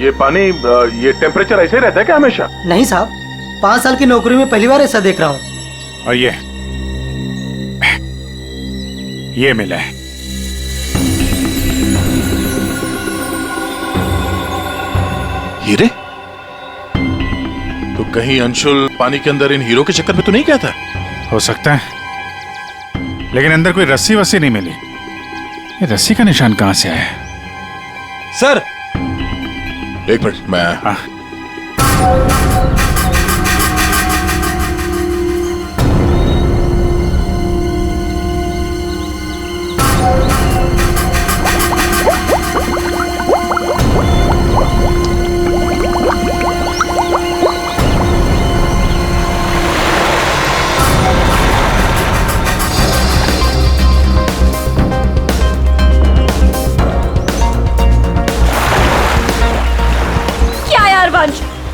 ये पानी ये टेम्परेचर ऐसे ही रहता है क्या हमेशा? नहीं साहब, 5 साल की नौकरी में पहली बार ऐसा देख रहा हूँ। और ये मिला है। हीरे? तो कहीं अंशुल पानी के अंदर इन हीरो के चक्कर में तो नहीं गया था? हो सकता है, लेकिन अंदर कोई रस्सी वस्सी नहीं मिली। ये रस्सी का निशान कहां से आया? सर एक मिनट, मैं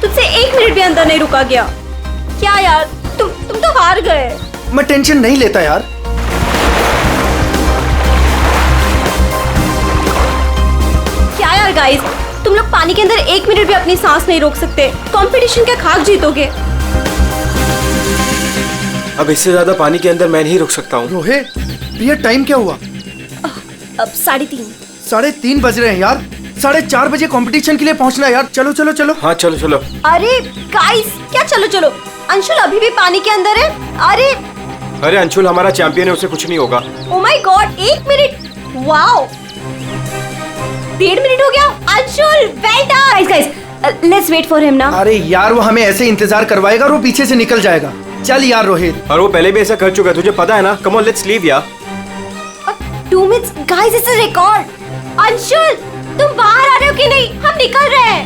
तुझसे 1 मिनट भी अंदर नहीं रुका गया। क्या यार, तुम तो हार गए। मैं टेंशन नहीं लेता यार। क्या यार गाइस, तुम लोग पानी के अंदर 1 मिनट भी अपनी सांस नहीं रोक सकते। कंपटीशन के खाक जीतोगे। अब इससे ज्यादा पानी के अंदर मैं नहीं रुक सकता हूँ। रोहित, प्रिया टाइम क्या हुआ? अब 3:30। 3:30 बज रहे हैं यार। 4:30 बजे कंपटीशन के लिए पहुंचना यार। चलो चलो चलो। हाँ चलो चलो। अरे गाइस, क्या चलो चलो? अंशुल अभी भी पानी के अंदर है। अरे अंशुल हमारा चैंपियन है, उसे कुछ नहीं होगा। Oh my God, 1 minute. Wow, 1.5 minute हो गया। Anshul well done. Guys let's wait for him ना। अरे यार, वो हमें ऐसे इंतजार करवाएगा और वो पीछे से निकल जाएगा। चल यार रोहित। और वो पहले भी ऐसा कर चुका है, तुझे पता है ना। कम ऑन लेट्स लीव यार। 2 minutes guys, it's a record. Anshul तुम बाहर आ रहे हो कि नहीं? हम निकल रहे हैं।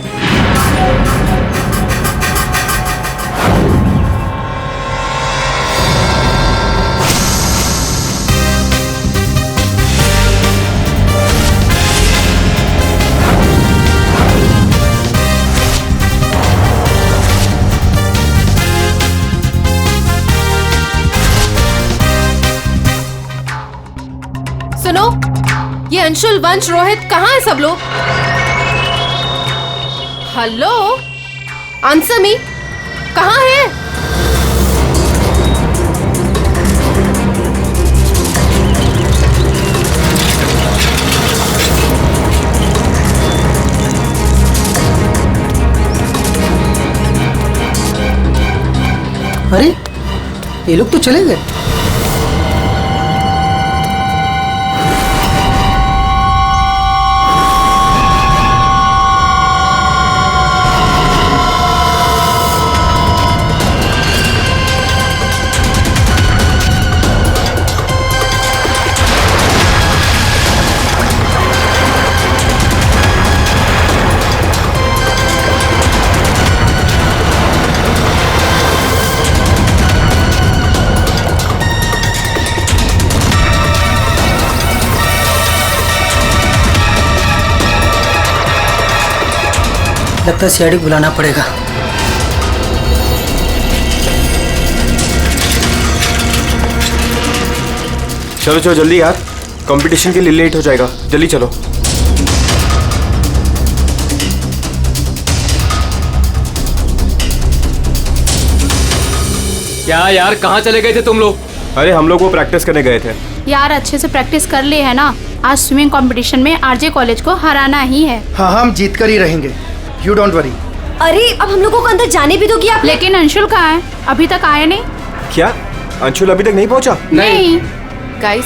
सुनो, ये अंशुल, वंश, रोहित कहाँ है सब लोग? हेलो, आंसर मी, कहाँ है? अरे ये लोग तो चले गए। लगता है सीआईडी बुलाना पड़ेगा। चलो चलो जल्दी यार, कंपटीशन के लिए लेट हो जाएगा। जल्दी चलो। क्या यार, कहाँ चले गए थे तुम लोग? अरे हम लोग वो प्रैक्टिस करने गए थे यार। अच्छे से प्रैक्टिस कर ली है ना। आज स्विमिंग कंपटीशन में आरजे कॉलेज को हराना ही है। हाँ, हम जीत कर ही रहेंगे। You don't worry. अरे अब हम लोगों को अंदर जाने भी दोगी आप? लेकिन अंशुल कहाँ है? अभी तक आया नहीं। क्या अंशुल अभी तक नहीं पहुंचा? नहीं। गाइस,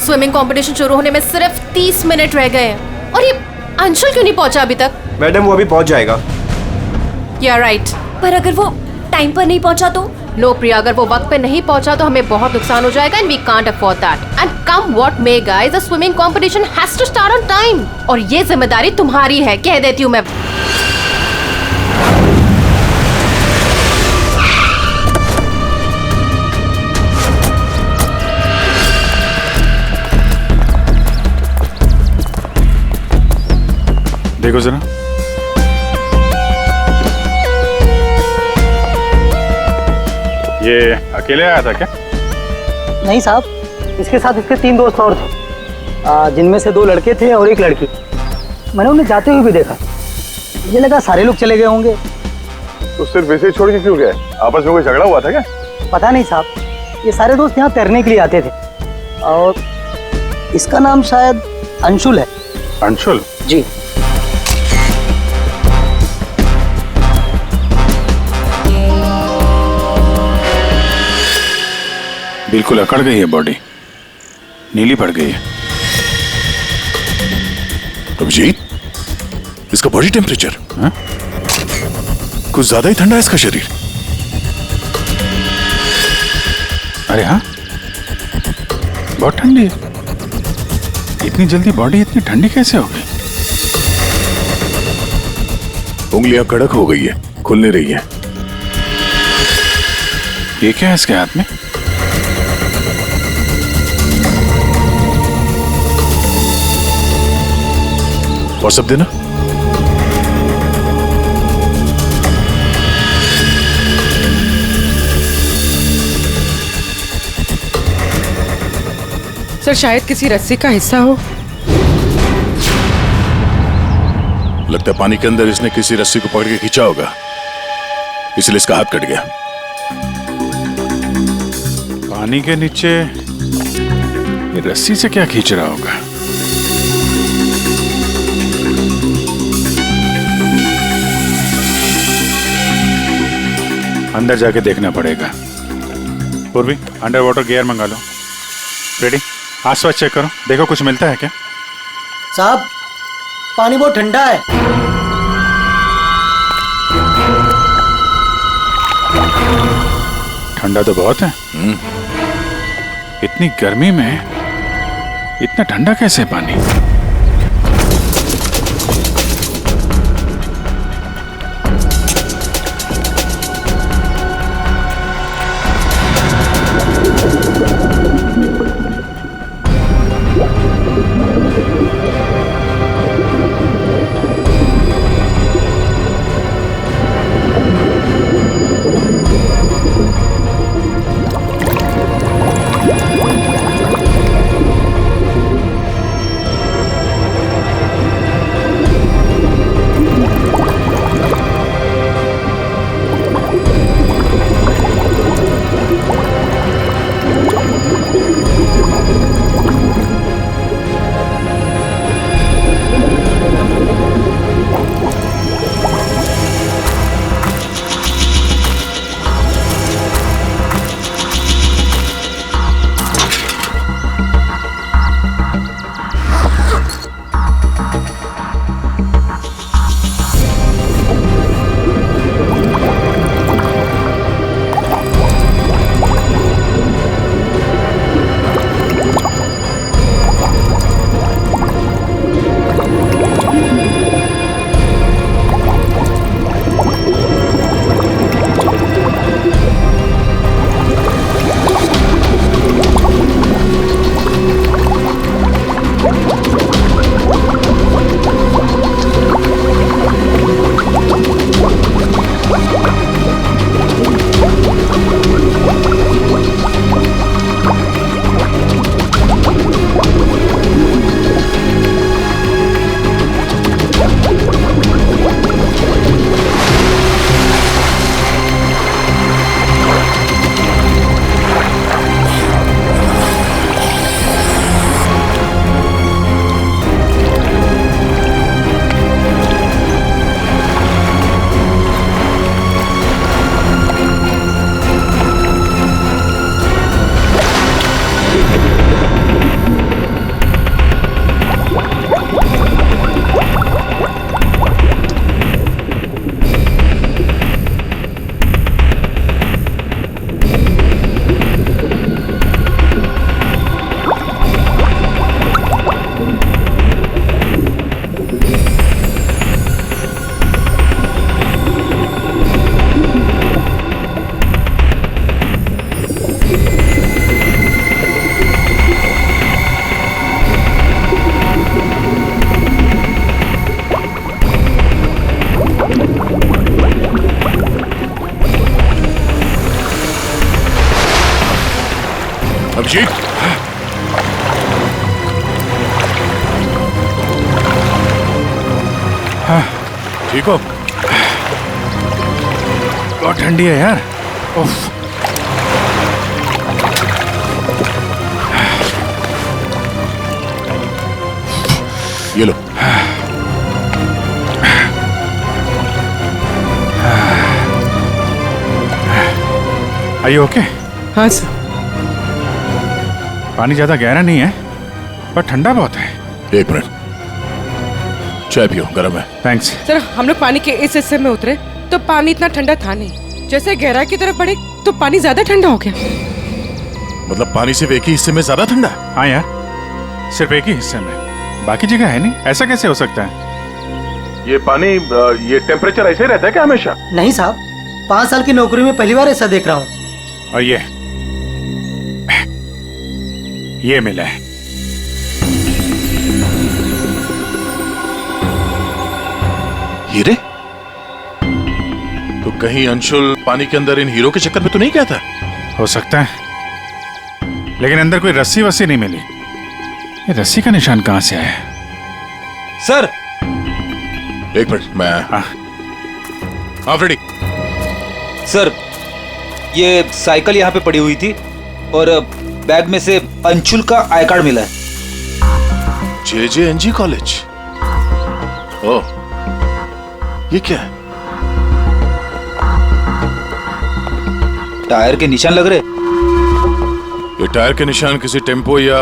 स्विमिंग कंपटीशन शुरू होने में सिर्फ 30 मिनट रह गए हैं और ये अंशुल क्यों नहीं पहुंचा अभी तक? मैडम वो अभी पहुंच जाएगा। या राइट। पर अगर वो टाइम पर नहीं पहुंचा तो? नो प्रिया, अगर वो वक्त पे नहीं पहुंचा तो हमें बहुत नुकसान हो जाएगा and we can't afford that. And come what may guys, the swimming competition has to start on time और ये जिम्मेदारी तुम्हारी है, कह देती हूँ मैं। देखो जरा, ये अकेले आया था क्या? नहीं साहब, इसके साथ इसके 3 दोस्त और थे, जिनमें से 2 लड़के थे और 1 लड़की। मैंने उन्हें जाते हुए भी देखा। मुझे लगा सारे लोग चले गए होंगे। तो सिर्फ वैसे ही छोड़ के क्यों गए? आपस में कोई झगड़ा हुआ था क्या? पता नहीं साहब, ये सारे दोस्त यहाँ तैरने के लिए आते थे और इसका नाम शायद अंशुल है। अंशुल? जी। बिल्कुल अकड़ गई है बॉडी, नीली पड़ गई है। अभिजीत, इसका बॉडी टेम्परेचर हाँ? कुछ ज्यादा ही ठंडा है इसका शरीर। अरे हाँ, बहुत ठंडी है। इतनी जल्दी बॉडी इतनी ठंडी कैसे हो गई? उंगलियां कड़क हो गई है, खुल नहीं रही है। ये क्या है इसके हाथ में? और सब देना। सर शायद किसी रस्सी का हिस्सा हो। लगता है पानी के अंदर इसने किसी रस्सी को पकड़ के खींचा होगा, इसलिए इसका हाथ कट गया। पानी के नीचे ये रस्सी से क्या खींच रहा होगा? अंदर जाके देखना पड़ेगा। पूर्वी, अंडर वाटर गियर मंगा लो। रेडी? आसपास चेक करो, देखो कुछ मिलता है क्या? साहब, पानी बहुत ठंडा है। ठंडा तो बहुत है। इतनी गर्मी में इतना ठंडा कैसे पानी? अभिजीत, ठीक हो? बहुत ठंडी है यार। उफ। ये लो। Are you okay? हाँ सर। पानी ज्यादा गहरा नहीं है पर ठंडा बहुत है। एक मिनट, चाय पियो, गर्म है। थैंक्स। सर हम लोग पानी के इस हिस्से में उतरे तो पानी इतना ठंडा था नहीं, जैसे गहराई की तरफ बढ़े तो पानी ज्यादा ठंडा हो गया। मतलब पानी सिर्फ एक ही हिस्से में ज्यादा ठंडा है? हाँ यार, सिर्फ एक ही हिस्से में, बाकी जगह है नहीं। ऐसा कैसे हो सकता है? ये पानी, ये टेम्परेचर ऐसे ही रहता है क्या हमेशा? नहीं साहब, 5 साल की नौकरी में पहली बार ऐसा देख रहा हूँ। और ये मिला है। हीरे? तो कहीं अंशुल पानी के अंदर इन हीरो के चक्कर में तो नहीं गया था? हो सकता है, लेकिन अंदर कोई रस्सी वस्सी नहीं मिली। ये रस्सी का निशान कहां से आया? सर एक मिनट, मैं हाँ फ्रेडी। सर ये साइकिल यहाँ पे पड़ी हुई थी और बैग में से अंशुल का आई कार्ड मिला है। JJNG college? ओह, ये क्या है? टायर के निशान लग रहे। ये टायर के निशान किसी टेम्पो या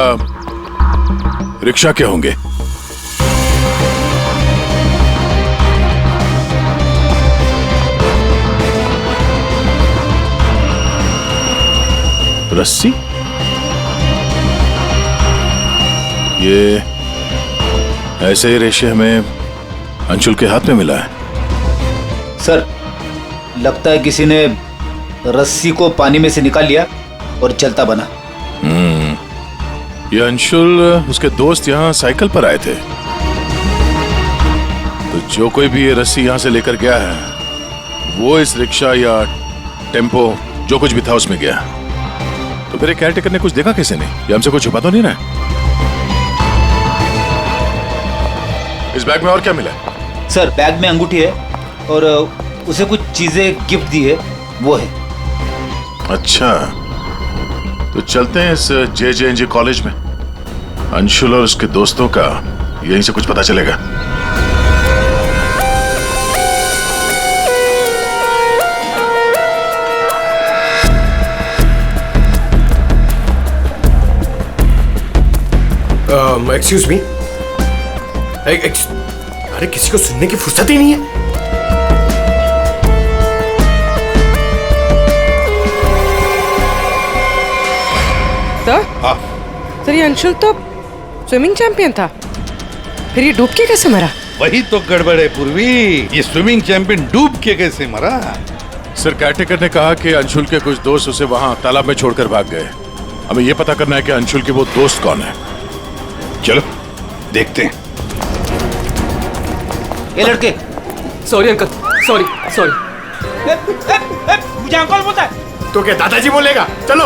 रिक्शा के होंगे। रस्सी? ये ऐसे ही रेशे हमें अंशुल के हाथ में मिला है। सर लगता है किसी ने रस्सी को पानी में से निकाल लिया और चलता बना। ये अंशुल, उसके दोस्त यहाँ साइकिल पर आए थे, तो जो कोई भी ये रस्सी यहाँ से लेकर गया है वो इस रिक्शा या टेम्पो जो कुछ भी था उसमें गया। तो फिर केयरटेकर ने कुछ देखा कैसे नहीं? ये हमसे कुछ छुपा तो नहीं रहा? इस बैग में और क्या मिला? सर बैग में अंगूठी है और उसे कुछ चीजें गिफ्ट दी है, वो है। अच्छा, तो चलते हैं इस JJNG कॉलेज में। अंशुल और उसके दोस्तों का यहीं से कुछ पता चलेगा। Excuse me. अरे किसी को सुनने की फुर्सत ही नहीं है। सर सर ये अंशुल तो स्विमिंग चैंपियन था, फिर ये डूब के कैसे मरा? वही तो गड़बड़ है पूर्वी, ये स्विमिंग चैंपियन डूब के कैसे मरा? सर केयरटेकर ने कहा कि अंशुल के कुछ दोस्त उसे वहां तालाब में छोड़कर भाग गए। हमें यह पता करना है कि अंशुल के वो दोस्त कौन है। चलो देखते हैं। ये लड़के। Sorry uncle, sorry sorry. मुझे अंकल बोलता है तो क्या दादाजी बोलेगा? चलो।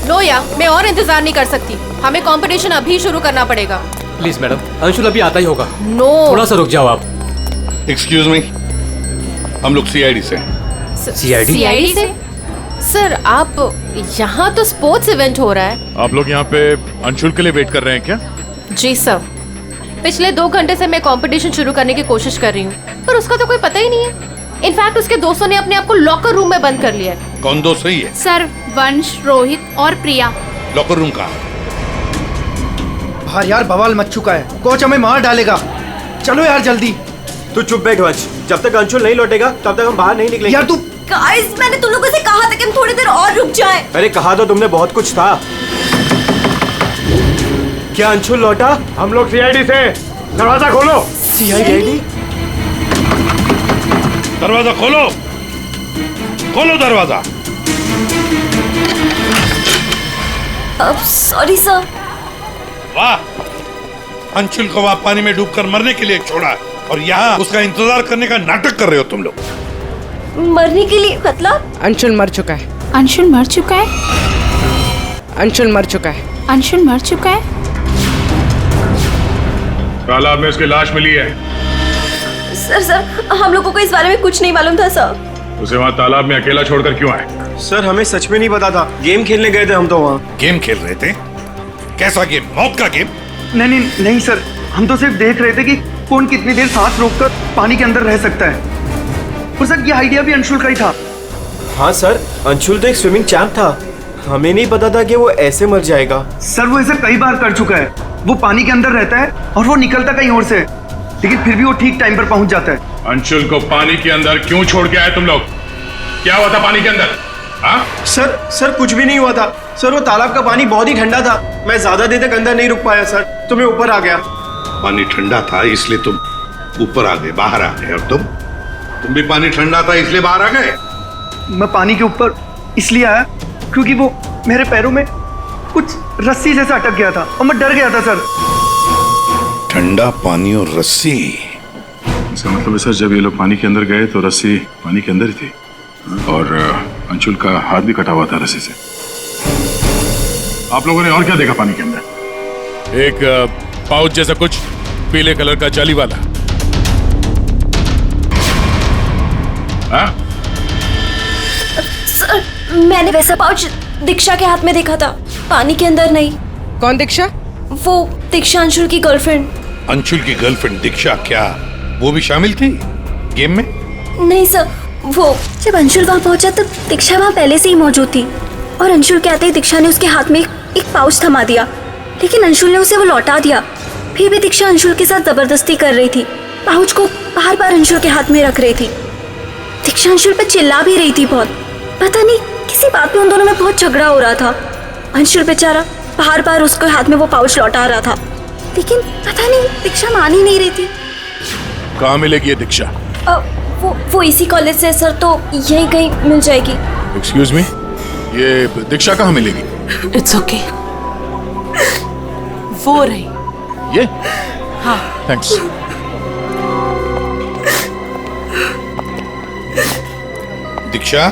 नो यार, मैं और इंतजार नहीं कर सकती, हमें कंपटीशन अभी शुरू करना पड़ेगा। प्लीज मैडम, अंशुल अभी आता ही होगा। नो, थोड़ा सा रुक जाओ आप। एक्सक्यूज मी, हम लोग CID से। CID से? सर आप यहाँ तो स्पोर्ट्स इवेंट हो रहा है। आप लोग यहाँ पे अंशुल के लिए वेट कर रहे हैं क्या? जी सर, पिछले 2 घंटे से मैं कंपटीशन शुरू करने की कोशिश कर रही हूँ, पर उसका तो कोई पता ही नहीं है। इनफैक्ट उसके दोस्तों ने अपने आप को लॉकर रूम में बंद कर लिया है। कौन दोस्त सही है? सर वंश, रोहित और प्रिया। लॉकर रूम कहाँ? बाहर यार बवाल मच चुका है, कोच हमें मार डालेगा। चलो यार जल्दी। तू चुप बैठ वंश, जब तक अंशुल नहीं लौटेगा तब तक हम बाहर नहीं निकलेंगे। यार तू। गाइस मैंने तुम लोगों से कहा था कि हम थोड़ी देर और रुक जाएं। अरे कहा तो तुमने बहुत कुछ था। क्या अंशुल लौटा? हम लोग CID से। दरवाजा खोलो। CID? दरवाजा खोलो, खोलो दरवाजा। Sorry sir. वाह, अंशुल को वहां पानी में डूबकर मरने के लिए छोड़ा और यहाँ उसका इंतजार करने का नाटक कर रहे हो तुम लोग। मरने के लिए मतलब? अंशुल मर चुका है। अंशुल मर चुका है। अंशुल मर चुका है। अंशुल मर चुका है। तालाब में उसकी लाश मिली है। सर हम लोगों को इस बारे में कुछ नहीं मालूम था सर। उसे वहाँ तालाब में अकेला छोड़कर क्यों आए? सर हमें सच में नहीं पता था, गेम खेलने गए थे हम तो वहाँ। गेम खेल रहे थे? कैसा गेम? मौत का गेम? नहीं सर, हम तो सिर्फ देख रहे थे कि कौन कितनी देर सांस रोककर पानी के अंदर रह सकता है। और सर ये आइडिया भी अंशुल का ही था। हाँ सर, अंशुल तो एक स्विमिंग चैंप था, हमें नहीं पता था कि वो ऐसे मर जाएगा। सर वो ऐसा कई बार कर चुका है। वो पानी के अंदर रहता है और वो निकलता कहीं और से, लेकिन फिर भी वो ठीक टाइम पर पहुंच जाता है। अंशुल को पानी के अंदर क्यों छोड़ के आए तुम लोग? क्या हुआ था पानी के अंदर? हाँ? सर कुछ भी नहीं हुआ था सर, वो तालाब का पानी बहुत ही ठंडा था, मैं ज्यादा देर तक अंदर नहीं रुक पाया सर, तो मैं ऊपर आ गया। पानी ठंडा था इसलिए तुम ऊपर आ गए, बाहर आ गए। और तुम भी पानी ठंडा था इसलिए बाहर आ गए? मैं पानी के ऊपर इसलिए आया क्योंकि वो मेरे पैरों में कुछ रस्सी जैसा अटक गया था और मैं डर गया था सर। ठंडा पानी और रस्सी? इसका मतलब है सर, जब ये लोग पानी के अंदर गए तो रस्सी पानी के अंदर ही थी और अंशुल का हाथ भी कटा हुआ था रस्सी से। आप लोगों ने और क्या देखा पानी के अंदर? एक पाउच जैसा कुछ पीले कलर का जाली वाला। हाँ? सर मैंने वैसा पाउच दीक्षा के हाथ में देखा था, पानी के अंदर नहीं। कौन दीक्षा? वो दीक्षा अंशुल की गर्लफ्रेंड। अंशुल की गर्लफ्रेंड दीक्षा, क्या वो भी शामिल थी गेम में? नहीं सर, वो जब अंशुल वहाँ पहुंचा तब दीक्षा वहाँ पहले से ही मौजूद थी और अंशुल के आते ही दीक्षा ने उसके हाथ में एक पाउच थमा दिया, लेकिन अंशुल ने उसे वो लौटा दिया। फिर भी दीक्षा अंशुल के साथ जबरदस्ती कर रही थी, पाउच को बार बार अंशुल के हाथ में रख रही थी। दीक्षा अंशुल पर चिल्ला भी रही थी बहुत, पता नहीं किसी बात पे उन दोनों में बहुत झगड़ा हो रहा था। अंशुल बेचारा बार बार उसके हाथ में वो पाउच लौटा रहा था, लेकिन पता नहीं दीक्षा मान ही नहीं रही थी। कहाँ मिलेगी ये दीक्षा? वो इसी कॉलेज से सर, तो यहीं कहीं मिल जाएगी। एक्सक्यूज मी, ये दीक्षा कहाँ मिलेगी? इट्स ओके, वो रही। ये? हाँ थैंक्स। दीक्षा?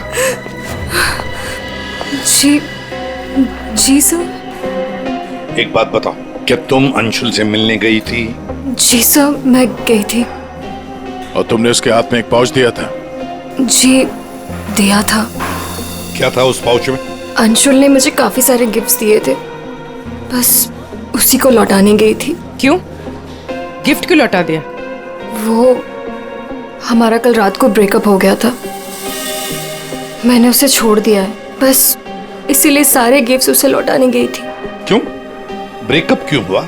जी सर। एक बात बताओ, क्या तुम अंशुल से मिलने गई थी? जी सर, मैं गई थी। और तुमने उसके हाथ में एक पाउच दिया था? जी दिया था। क्या था उस पाउच में? अंशुल ने मुझे काफी सारे गिफ्ट्स दिए थे, बस उसी को लौटाने गई थी। क्यों? गिफ्ट क्यों लौटा दिया? वो हमारा कल रात को ब्रेकअप हो गया था, मैंने उसे छोड़ दिया है, बस इसीलिए सारे गिफ्ट्स उसे लौटाने गई थी। क्यों? ब्रेकअप क्यों हुआ?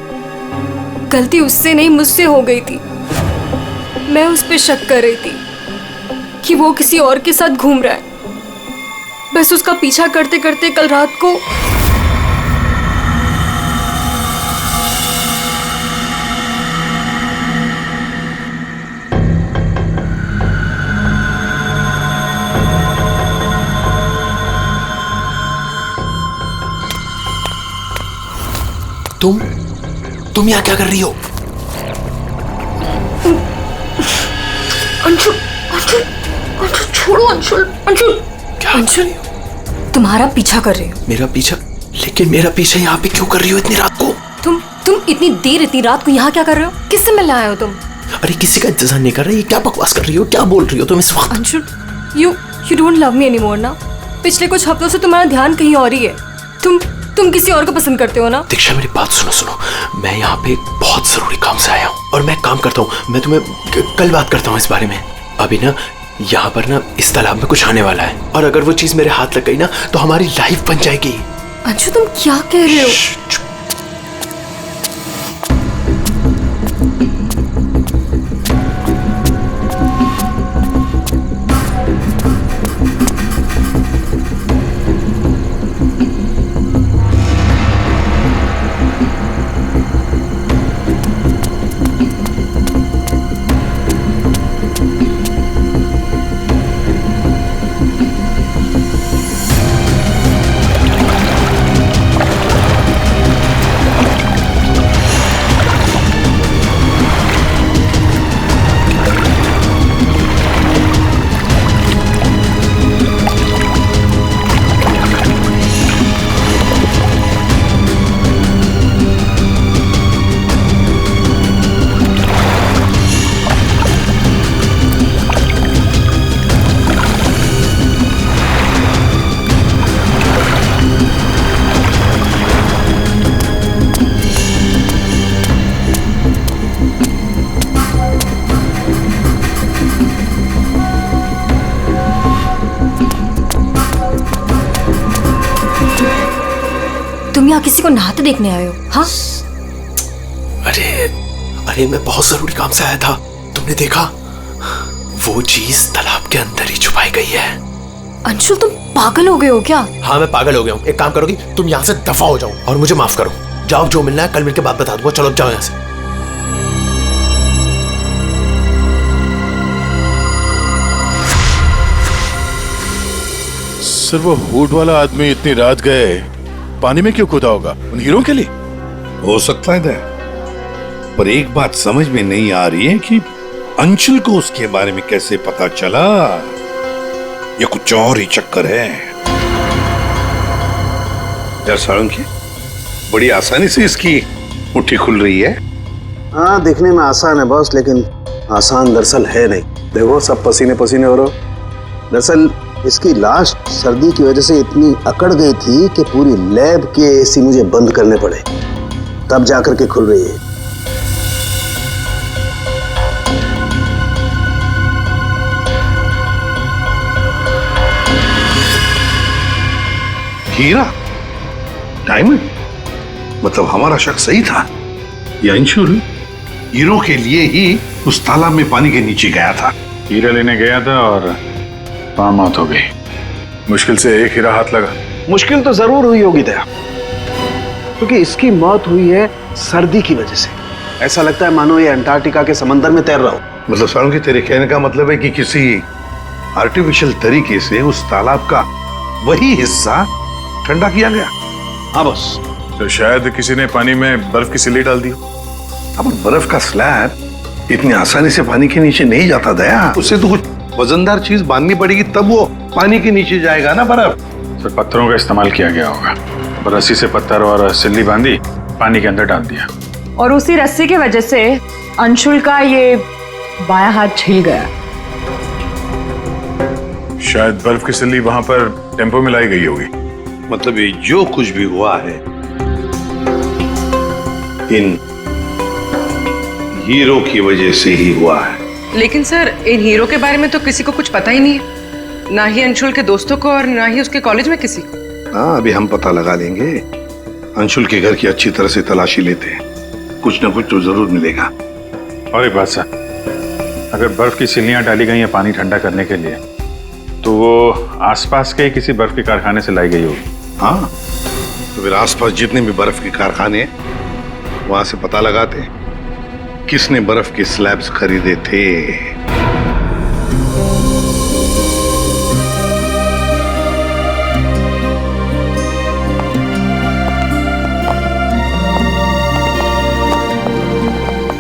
गलती उससे नहीं मुझसे हो गई थी। मैं उस पे शक कर रही थी कि वो किसी और के साथ घूम रहा है, बस उसका पीछा करते करते कल रात को तुम यहाँ क्या कर रही हो? अंशुल, अंशुल, अंशुल छोड़ो अंशुल, अंशुल, अंशुल तुम्हारा पीछा कर रही हो। मेरा पीछा? लेकिन मेरा पीछा यहाँ पे क्यों कर रही हो इतनी रात को? तुम इतनी देर इतनी रात को यहाँ क्या कर रहे हो? किससे मिलने आए हो तुम? अरे किसी का इंतजार नहीं कर रही, क्या बकवास कर रही हो, क्या बोल रही हो तुम इस वक्त? Anshul, you don't love me anymore ना? पिछले कुछ हफ्तों से तुम्हारा ध्यान कहीं और ही है। तुम किसी और को पसंद करते हो ना? दीक्षा मेरी बात सुनो, मैं यहाँ पे बहुत जरूरी काम से आया हूँ और मैं काम करता हूँ, मैं तुम्हें कल बात करता हूँ इस बारे में। अभी ना यहाँ पर ना इस तालाब में कुछ आने वाला है और अगर वो चीज मेरे हाथ लग गई ना तो हमारी लाइफ बन जाएगी। अंशु तुम क्या कह रहे हो? किसी को नहाते देखने आए हो? हाँ, अरे मैं बहुत जरूरी काम से आया था। तुमने देखा? वो चीज तालाब के अंदर ही छुपाई गई है। अंशुल तुम पागल हो गए हो क्या? हाँ मैं पागल हो गया हूँ। एक काम करोगी, तुम यहाँ से दफा हो जाओ और मुझे माफ करो। जाओ, जो मिलना है कल मिलकर बात बता दूंगा। चलो जाओ यहाँ से। सर वो हुड वाला आदमी इतनी रात गए पानी में क्यों कूदा होगा? उन हीरो के लिए हो सकता है, पर एक बात समझ में नहीं आ रही है कि अंशुल को उसके बारे में कैसे पता चला। या कुछ और ही चक्कर है। यार सारंगी, बड़ी आसानी से इसकी मुट्ठी खुल रही है। हाँ दिखने में आसान है बॉस, लेकिन आसान दरअसल है नहीं। देखो सब पसीने पसीने हो रहे हो। दरअसल इसकी लाश सर्दी की वजह से इतनी अकड़ गई थी कि पूरी लैब के एसी मुझे बंद करने पड़े, तब जाकर के खुल रही है। हीरा, डायमंड, मतलब हमारा शक सही था। ये अंशुल हीरो के लिए ही उस तालाब में पानी के नीचे गया था। हीरा लेने गया था और वहां मौत हो गई। मुश्किल से एक हीरा हाथ लगा। मुश्किल तो जरूर हुई होगी दया, क्योंकि इसकी मौत हुई है सर्दी की वजह से। ऐसा लगता है मानो ये अंटार्कटिका के समंदर में तैर रहा हो। मतलब सारंगी, तेरे कहने का मतलब है कि किसी आर्टिफिशियल तरीके से उस तालाब का वही हिस्सा ठंडा किया गया। हाँ बस। तो शायद किसी ने पानी में बर्फ की सिल्ली डाल दी। अब बर्फ का स्लैब इतनी आसानी से पानी के नीचे नहीं जाता दया। उससे तो कुछ वजनदार चीज बांधनी पड़ेगी, तब वो पानी के नीचे जाएगा ना बर्फ। तो पत्थरों का इस्तेमाल किया गया होगा। रस्सी से पत्थर और सिल्ली बांधी, पानी के अंदर डाल दिया। और उसी रस्सी की वजह से अंशुल का ये बायां हाथ छिल गया। शायद बर्फ की सिल्ली वहां पर टेम्पो में लाई गई होगी। मतलब ये जो कुछ भी हुआ है इन हीरो की वजह से ही हुआ है। लेकिन सर इन हीरो के बारे में तो किसी को कुछ पता ही नहीं है, ना ही अंशुल के दोस्तों को और ना ही उसके कॉलेज में किसी को। हाँ अभी हम पता लगा लेंगे। अंशुल के घर की अच्छी तरह से तलाशी लेते हैं, कुछ ना कुछ तो जरूर मिलेगा। और एक बात सर, अगर बर्फ की सिल्लियां डाली गई हैं पानी ठंडा करने के लिए, तो वो आसपास के किसी बर्फ के कारखाने से लाई गई होगी। हाँ तो फिर आसपास जितने भी बर्फ के कारखाने वहां से पता लगाते हैं किसने बर्फ के स्लैब्स खरीदे थे।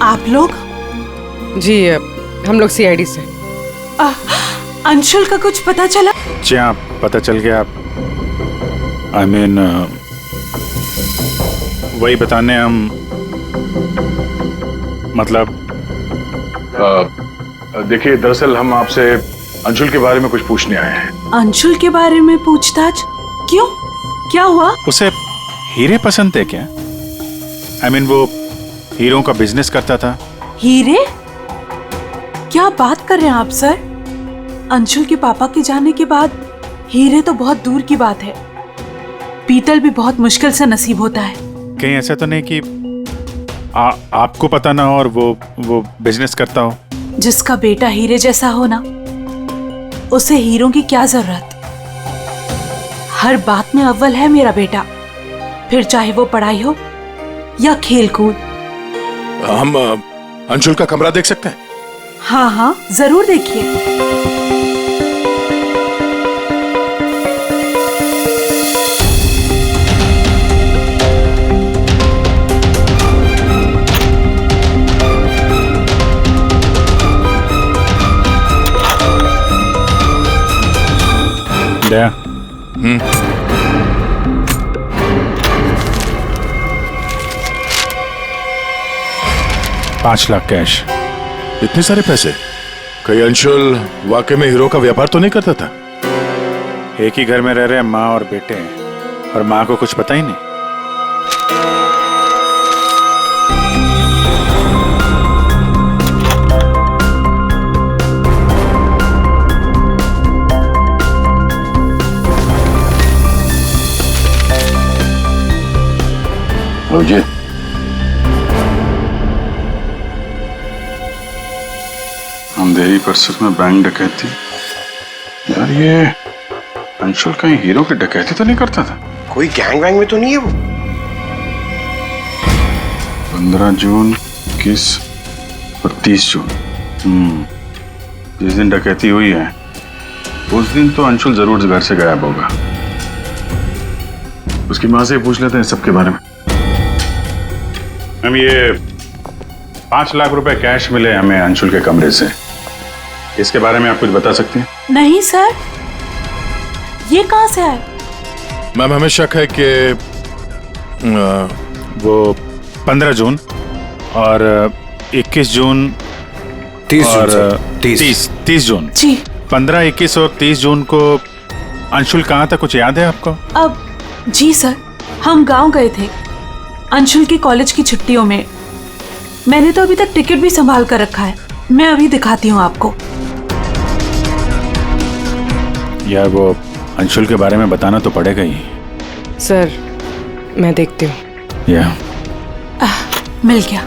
आप लोग? जी हम लोग सीआईडी से। अंशुल का कुछ पता चला? जी हाँ, पता चल गया। आई मीन वही बताने हम, मतलब देखिए दरअसल हम आपसे अंशुल के बारे में कुछ पूछने आए हैं। अंशुल के बारे में पूछताछ? क्यों, क्या हुआ? उसे हीरे पसंद थे क्या? आई मीन वो हीरो का बिजनेस करता था। हीरे? क्या बात कर रहे हैं आप सर? अंशुल के पापा के जाने के बाद हीरे तो बहुत दूर की बात है। पीतल भी बहुत मुश्किल से नसीब होता है। कहीं ऐसा तो नहीं कि आपको पता ना हो और वो बिजनेस करता हो? जिसका बेटा हीरे जैसा हो ना, उसे हीरो की क्या जरूरत। हर बात में अव्वल है मेरा बेटा, फिर चाहे वो पढ़ाई हो या खेल कूद। हम अंशुल का कमरा देख सकते हैं? हाँ हाँ जरूर देखिए। दया। 5 लाख कैश। इतने सारे पैसे? कहीं अंशुल वाकई में हीरो का व्यापार तो नहीं करता था? एक ही घर में रह रहे हैं माँ और बेटे हैं, और माँ को कुछ पता ही नहीं। खोजिए। अंधेरी परिसर में बैंक डकैती। यार ये अंशुल कहीं हीरो की डकैती तो नहीं करता था? कोई गैंग वैंग में तो नहीं है वो? 15 जून, 21 और 30 जून। जिस दिन डकैती हुई है उस दिन तो अंशुल जरूर घर से गायब होगा। उसकी माँ से पूछ लेते हैं सबके बारे में। हम ये 5 लाख रुपए कैश मिले हमें अंशुल के कमरे से, इसके बारे में आप कुछ बता सकती हैं? नहीं सर, ये कहाँ से आए? मैम हमें शक है कि वो 15 जून और 21 जून 30 जून जी। 15, 21 और 30 जून को अंशुल कहाँ था, कुछ याद है आपको? अब जी सर, हम गांव गए थे अंशुल की कॉलेज की छुट्टियों में। मैंने तो अभी तक टिकट भी संभाल कर रखा है, मैं अभी दिखाती हूँ आपको। यार वो अंशुल के बारे में बताना तो पड़ेगा ही। सर मैं देखती हूँ। या मिल गया।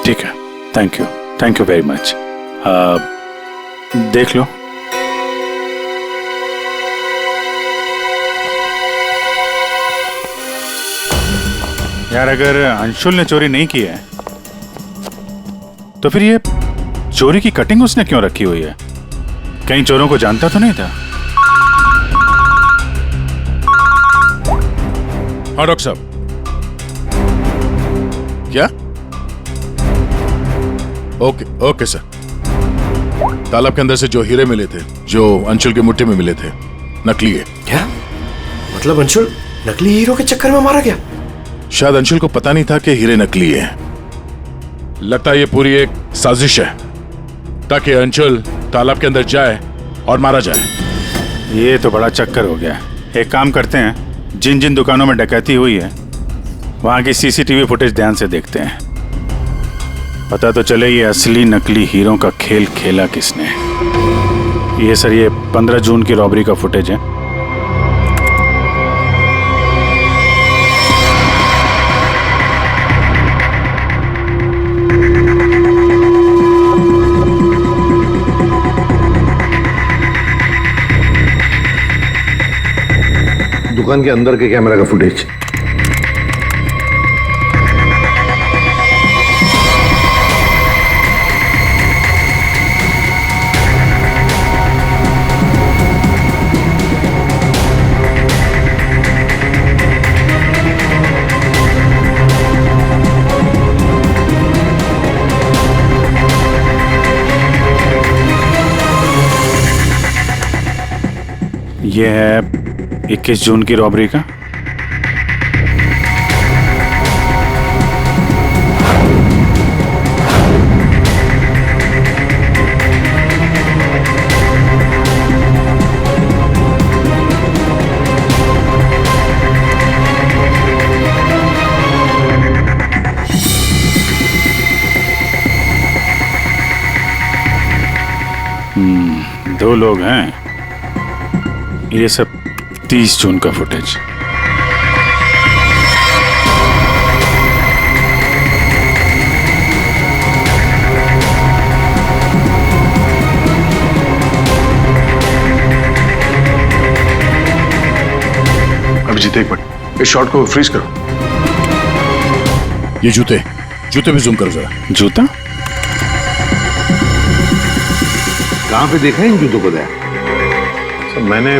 ठीक है, थैंक यू वेरी मच। देख लो। यार अगर अंशुल ने चोरी नहीं की है तो फिर ये चोरी की कटिंग उसने क्यों रखी हुई है? कहीं चोरों को जानता तो नहीं था? हाँ डॉक्टर साहब। क्या? Okay sir. तालाब के अंदर से जो हीरे मिले थे, जो अंशुल की मुट्ठी में मिले थे, नकली है। क्या मतलब? अंशुल नकली हीरो के चक्कर में मारा गया? शायद अंशुल को पता नहीं था कि हीरे नकली है। लगता है ये पूरी एक साजिश है ताकि अंशुल तालाब के अंदर जाए और मारा जाए। ये तो बड़ा चक्कर हो गया। एक काम करते हैं, जिन जिन दुकानों में डकैती हुई है वहां की सीसीटीवी फुटेज ध्यान से देखते हैं, पता तो चले ये असली नकली हीरो का खेल खेला किसने। ये सर, ये 15 जून की रॉबरी का फुटेज है। दुकान के अंदर के कैमरा का फुटेज। ये है 21 जून की रॉबरी का। दो लोग हैं। ये सब 30 जून का फुटेज। अभिजीत एक मिनट, इस शॉट को फ्रीज करो। ये जूते भी जूम करो जरा। जूता कहां पे देखा है इन जूतों को? दया सर मैंने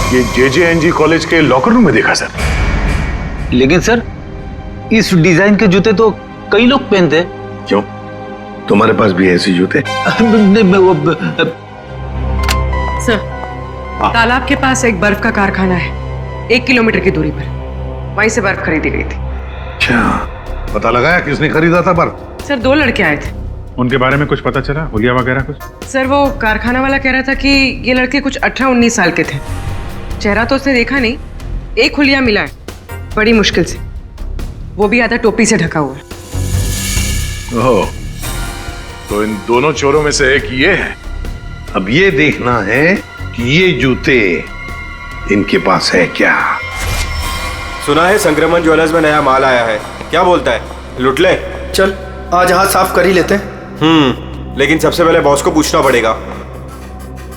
ये JJNG कॉलेज के लॉकर रूम में देखा सर। लेकिन सर इस डिजाइन के जूते तो कई लोग पहनते हैं। क्यों, तुम्हारे पास भी ऐसे जूते? सर तालाब के पास एक बर्फ का कारखाना है, 1 किलोमीटर की दूरी पर। वहीं से बर्फ खरीदी गई थी। अच्छा, पता लगाया किसने खरीदा था बर्फ? सर 2 लड़के आए थे। उनके बारे में कुछ पता चला? हुलिया वगैरह कुछ? सर वो कारखाना वाला कह रहा था कि ये लड़के कुछ 18-19 साल के थे। चेहरा तो उसने देखा नहीं, एक हुलिया मिला है बड़ी मुश्किल से, वो भी आधा टोपी से ढका हुआ है। ओह, तो इन दोनों चोरों में से एक ये है। अब ये देखना है कि ये जूते इनके पास है क्या। सुना है संक्रमण ज्वेलर्स में नया माल आया है, क्या बोलता है, लुट ले? चल आज हाथ साफ कर ही लेते हैं। लेकिन सबसे पहले बॉस को पूछना पड़ेगा।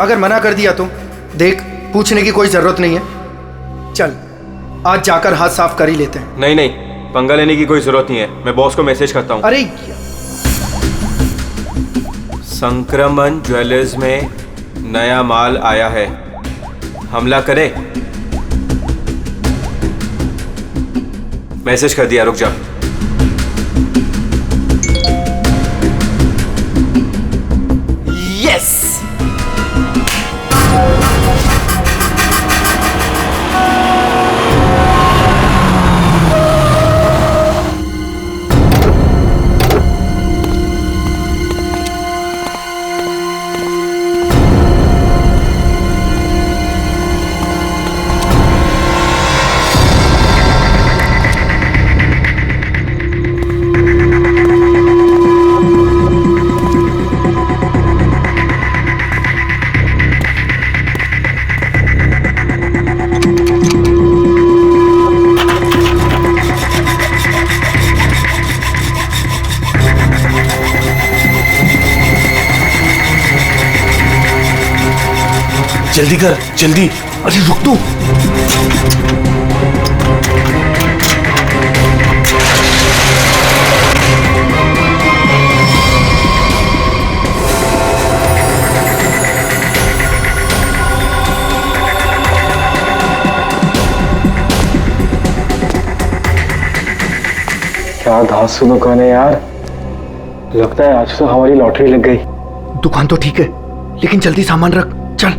अगर मना कर दिया तो देख, पूछने की कोई जरूरत नहीं है। चल आज जाकर हाथ साफ कर ही लेते हैं। नहीं नहीं, पंगा लेने की कोई जरूरत नहीं है, मैं बॉस को मैसेज करता हूँ। अरे संक्रमण ज्वेलर्स में नया माल आया है, हमला करे। मैसेज कर दिया, रुक जा। यस। जल्दी कर, जल्दी। अरे रुक तू। क्या धांसू दुकान है यार, लगता है आज तो हमारी लॉटरी लग गई। दुकान तो ठीक है, लेकिन जल्दी सामान रख, चल।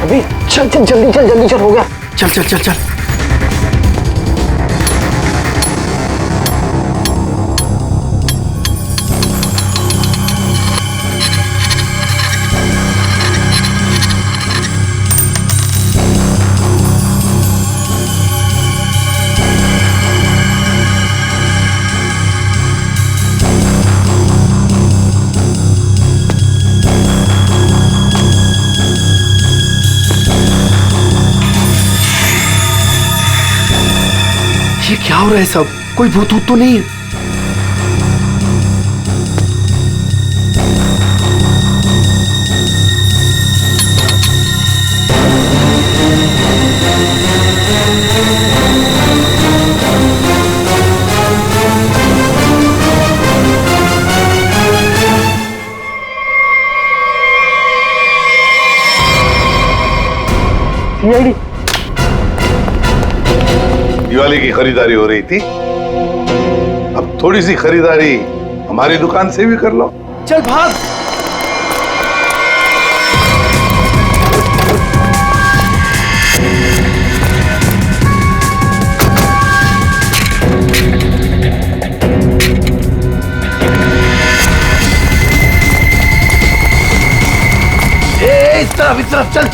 अभी चल चल, जल्दी चल, जल्दी चल, हो गया। चल चल चल चल। ये क्या हो रहा है सब? कोई भूत तो नहीं है? सीआईडी। दिवाली की खरीदारी हो रही थी, अब थोड़ी सी खरीदारी हमारी दुकान से भी कर लो। चल भाग। इस तरफ चल।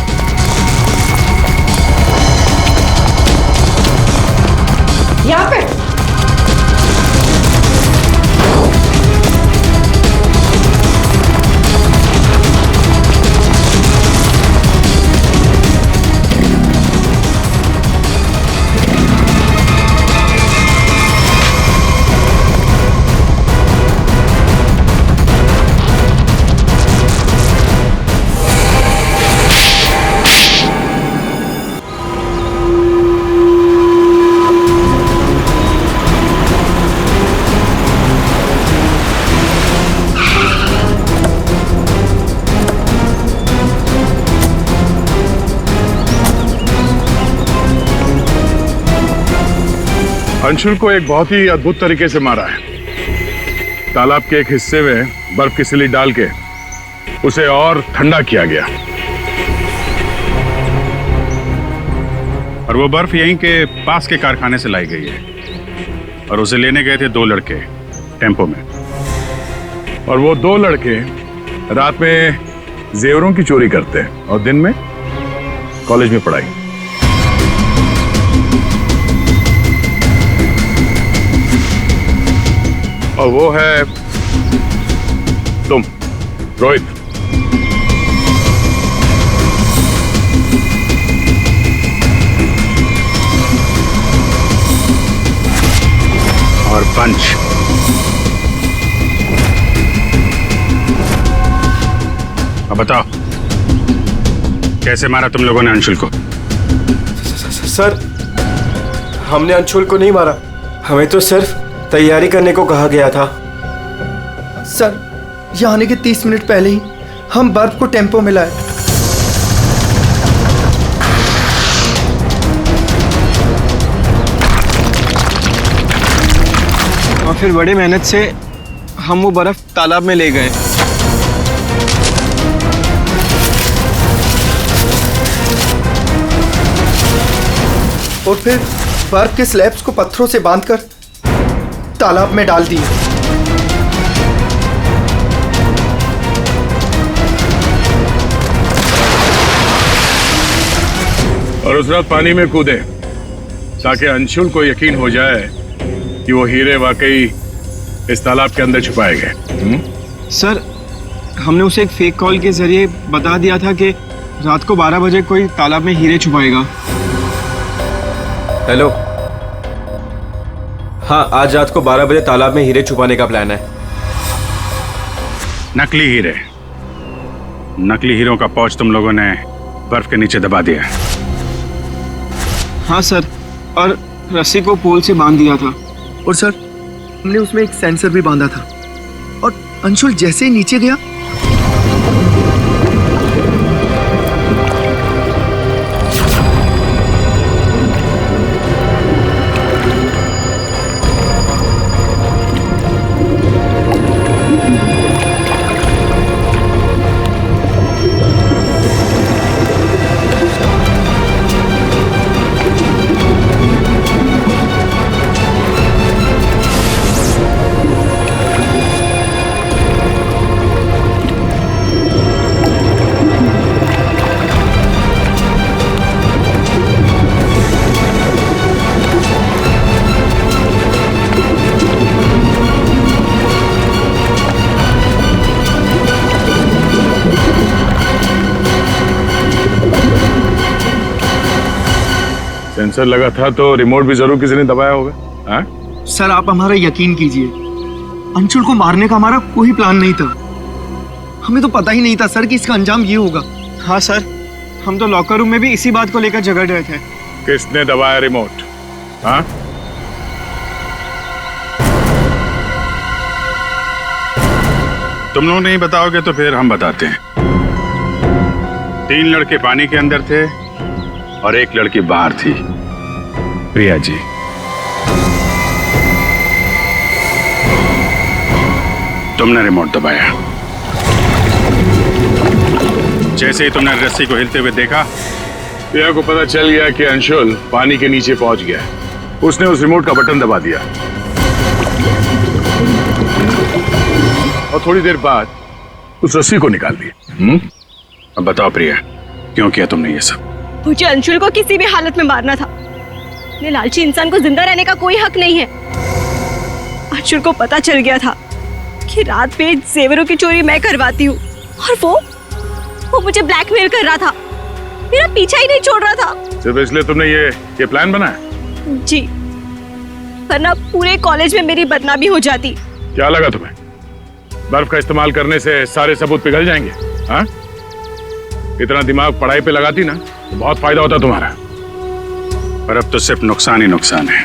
यहाँ पे अंशुल को एक बहुत ही अद्भुत तरीके से मारा है। तालाब के एक हिस्से में बर्फ की सिल्ली डाल के उसे और ठंडा किया गया, और वो बर्फ यहीं के पास के कारखाने से लाई गई है। और उसे लेने गए थे 2 लड़के टेम्पो में। और वो 2 लड़के रात में जेवरों की चोरी करते हैं और दिन में कॉलेज में पढ़ाई। और वो है तुम, रोहित। और पंच। अब बताओ कैसे मारा तुम लोगों ने अंशुल को? सर, हमने अंशुल को नहीं मारा, हमें तो सिर्फ तैयारी करने को कहा गया था। सर, यहाँ आने के 30 मिनट पहले ही हम बर्फ को टेम्पो में लाए। और फिर बड़े मेहनत से हम वो बर्फ तालाब में ले गए। और फिर बर्फ के स्लैब्स को पत्थरों से बांधकर तालाब में डाल दिए। और उस रात पानी में कूदे ताकि अंशुल को यकीन हो जाए कि वो हीरे वाकई इस तालाब के अंदर छुपाए गए। सर, हमने उसे एक फेक कॉल के जरिए बता दिया था कि रात को 12 बजे कोई तालाब में हीरे छुपाएगा। हेलो, हाँ, आज रात को 12 बजे तालाब में हीरे छुपाने का प्लान है। नकली हीरे, नकली हीरों का पाउच तुम लोगों ने बर्फ के नीचे दबा दिया। हाँ सर, और रस्सी को पोल से बांध दिया था। और सर, हमने उसमें एक सेंसर भी बांधा था। और अंशुल जैसे ही नीचे गया, सेंसर लगा था तो रिमोट भी जरूर किसी ने दबाया होगा। हाँ? सर, आप हमारा यकीन कीजिए, अंशुल को मारने का हमारा कोई प्लान नहीं था। हमें तो पता ही नहीं था सर कि इसका अंजाम ये होगा। हाँ सर, हम तो लॉकर रूम में भी इसी बात को लेकर झगड़ रहे थे। किसने दबाया रिमोट? हाँ? तुम लोग नहीं बताओगे तो फिर हम बताते हैं। 3 लड़के पानी के अंदर थे और 1 लड़की बाहर थी, प्रिया जी। तुमने रिमोट दबाया। जैसे ही तुमने रस्सी को हिलते हुए देखा, प्रिया को पता चल गया कि अंशुल पानी के नीचे पहुंच गया। उसने उस रिमोट का बटन दबा दिया और थोड़ी देर बाद उस रस्सी को निकाल दिया। अब बताओ प्रिया, क्यों किया तुमने ये सब? मुझे अंशुल को किसी भी हालत में मारना था। ये लालची इंसान को जिंदा रहने का कोई हक नहीं है। अंशुल को पता चल गया था कि रात में जेवरों की चोरी मैं करवाती हूँ और वो मुझे ब्लैकमेल कर रहा था, मेरा पीछा ही नहीं छोड़ रहा था। सिर्फ इसलिए तुमने ये प्लान बनाया? जी, वरना पूरे कॉलेज में मेरी बदनामी हो जाती। क्या लगा तुम्हें बर्फ का इस्तेमाल करने से सारे सबूत पिघल जाएंगे? हाँ? इतना दिमाग पढ़ाई पे लगाती ना तो बहुत फायदा होता तुम्हारा। पर अब तो सिर्फ नुकसान ही नुकसान है।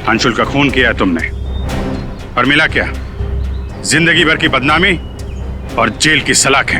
अंशुल का खून किया है तुमने और मिला क्या? जिंदगी भर की बदनामी और जेल की सलाखें।